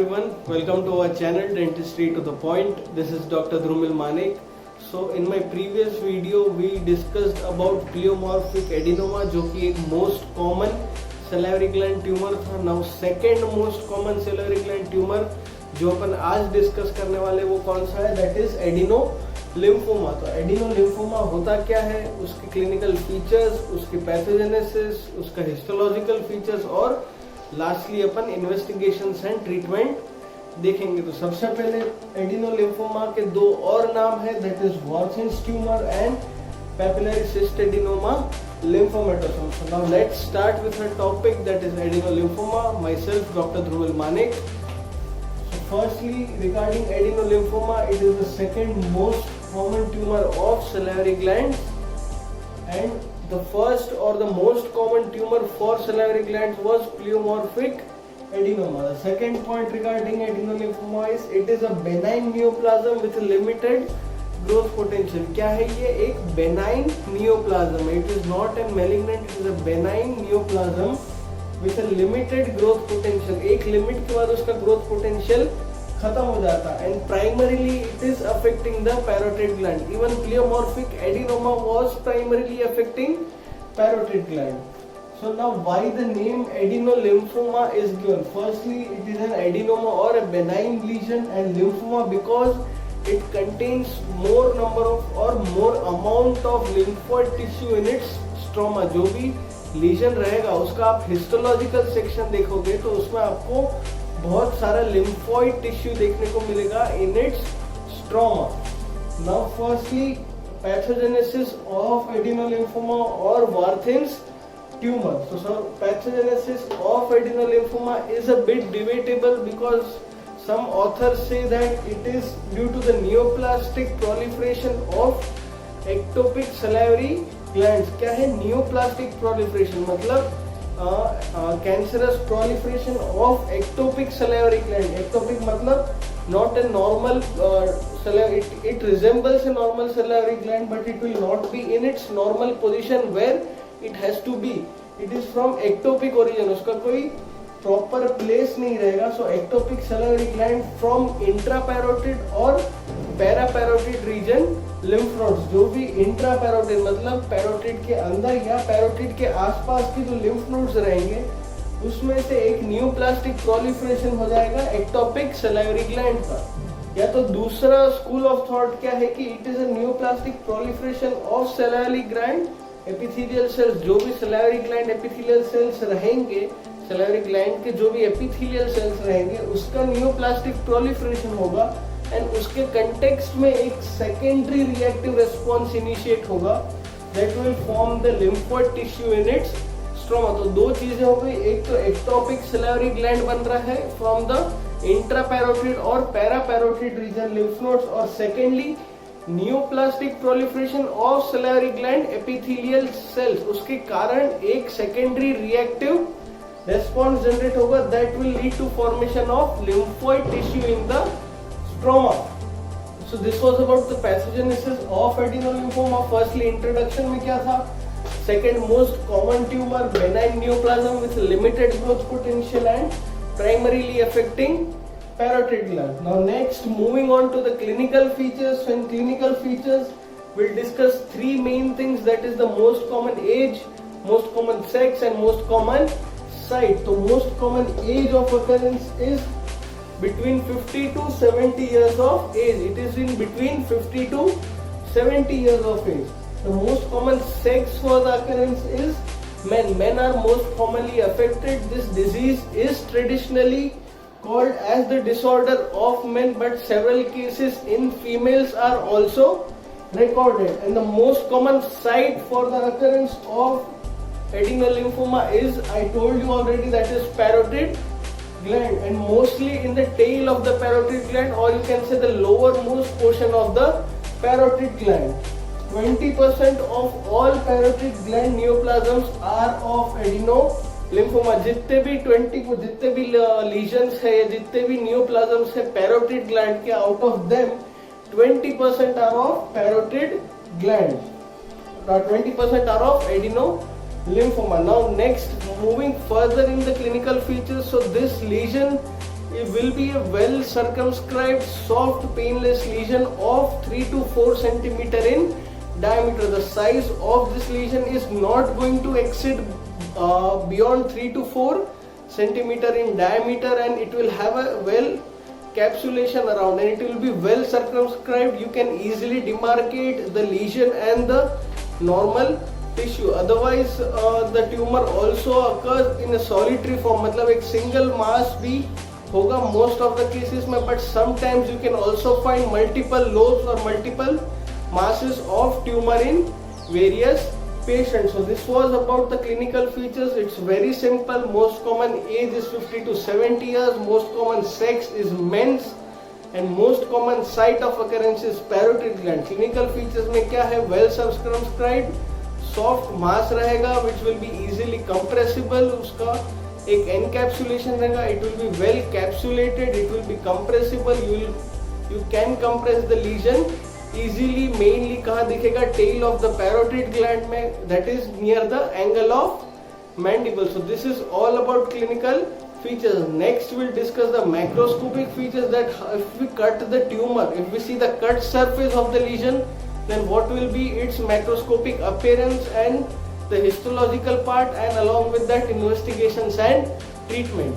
everyone, welcome to our channel Dentistry to the Point. This is Dr. Dhrumil Manek. So in my previous video we discussed about pleomorphic adenoma जो कि एक most common salivary gland tumor था. Now second most common salivary gland tumor जो अपन आज discuss करने वाले वो कौन सा है, that is एडिनोलिम्फोमा. तो एडिनोलिम्फोमा होता क्या है, उसके क्लिनिकल फीचर्स, उसकी पैथोजेनेसिस, उसका हिस्टोलॉजिकल फीचर्स और lastly upon investigations and treatment देखेंगे. तो सबसे पहले एडिनोलिम्फोमा के दो और नाम है, that is Warthin's tumour and papillary cyst adenoma lymphomatosome. So now let's start with our topic, that is adenolymphoma. Myself Dr. Dhrumil Manek. So firstly, regarding adenolymphoma, it is the second most common tumor of salivary glands, and the first or the most common tumor for salivary glands was pleomorphic adenoma. The second point regarding adenolymphoma is it is a benign neoplasm with a limited growth potential. क्या है ये? एक benign neoplasm. It is not a malignant, it is a benign neoplasm with a limited growth potential. एक limit के बाद उसका growth potential खत्म हो जाता है, and primarily it is affecting the parotid gland. Even pleomorphic adenoma was primarily affecting parotid gland. So now why the name adenolymphoma is given? Firstly, it is an adenoma or a benign lesion, and lymphoma because it contains more number of or more amount of lymphoid tissue in its stroma. जो भी legion रहेगा उसका आप histological section देखोगे तो उसमें आपको बहुत सारा लिम्फॉइड टिश्यू देखने को मिलेगा in its stroma. Now firstly pathogenesis of adenolymphoma और Warthin's tumor. So pathogenesis of adenolymphoma is a bit debatable because some authors say that it is due to the neoplastic proliferation of ectopic salivary glands. क्या है neoplastic proliferation? मतलब cancerous proliferation of ectopic salivary gland. Ectopic मतलब not a normal salivary. It resembles a normal salivary gland, but it will not be in its normal position where it has to be. It is from ectopic origin. उसका कोई proper place नहीं रहेगा. So ectopic salivary gland from intraparotid और paraparotid region lymph nodes. जो भी intraparotid मतलब parotid के अंदर या पैरोटिड के आसपास की जो lymph nodes रहेंगे उसमें से एक न्यूप्लास्टिक proliferation हो जाएगा ectopic salivary gland का. या तो दूसरा स्कूल ऑफ थॉट क्या है कि it is a neoplastic proliferation of salivary gland epithelial cells. जो भी सलाइवरी ग्लैंड एपिथेलियल सेल्स रहेंगे, सलाइवरी ग्लैंड के जो भी एपिथेलियल सेल्स रहेंगे उसका न्यूप्लास्टिक प्रोलिफरेशन होगा, एंड उसके कंटेक्स्ट में एक सेकेंडरी रिएक्टिव रेस्पॉन्स इनिशिएट होगा that will form the lymphoid tissue in its stroma. तो दो चीजें हो गई, एक तो एक्टोपिक सलाइवरी ग्लैंड बन रहा है फ्रॉम द इंट्रापैरोटिड और पैरापैरोटिड रीजन लिम्फ नोड्स, और secondly neoplastic proliferation of salivary gland epithelial cells. उसके कारण एक सेकेंडरी रिएक्टिव रेस्पॉन्स जनरेट होगा that will lead to formation of lymphoid tissue in the stroma. So this was about the pathogenesis of adenolymphoma. Firstly introduction में क्या था? Second most common tumour, benign neoplasm with limited growth potential and primarily affecting parotid gland. Now next, moving on to the clinical features. So in clinical features we'll discuss three main things, that is the most common age, most common sex and most common site. So most common age of occurrence is between 50 to 70 years of age. It is in between 50 to 70 years of age. The most common sex for the occurrence is men. Men are most commonly affected. This disease is traditionally called as the disorder of men, but several cases in females are also recorded. And the most common site for the occurrence of adenolymphoma is, I told you already, that is parotid gland, and mostly in the tail of the parotid gland, or you can say the lowermost portion of the parotid gland. 20% of all parotid gland neoplasms are of adenolymphoma. जितने भी जितने भी lesions है या जितने भी neoplasms है parotid gland के, out of them 20% are of parotid gland. 20% are of adenolymphoma. Now next, moving further in the clinical features. So this lesion it will be a well circumscribed soft painless lesion of 3 to 4 centimeter in diameter. The size of this lesion is not going to exceed beyond 3 to 4 centimeter in diameter, and it will have a well capsulation around, and it will be well circumscribed. You can easily demarcate the lesion and the normal tissue. Otherwise the tumor also occurs in a solitary form, मतलब एक single mass भी होगा most of the cases में, but sometimes you can also find multiple lobes or multiple masses of tumor in various patients. So this was about the clinical features. It's very simple. Most common age is 50 to 70 years. Most common sex is men's, and most common site of occurrence is parotid gland. Clinical features में क्या है? Well circumscribed, soft mass रहेगा which will be easily compressible. उसका एक encapsulation रहेगा. It will be well capsulated. It will be compressible. You can compress the lesion easily. Mainly कहाँ दिखेगा? Tail of the parotid gland में, that is near the angle of mandible. So this is all about clinical features. Next we'll discuss the macroscopic features, that if we cut the tumor, if we see the cut surface of the lesion, then what will be its macroscopic appearance and the histological part, and along with that investigations and treatment.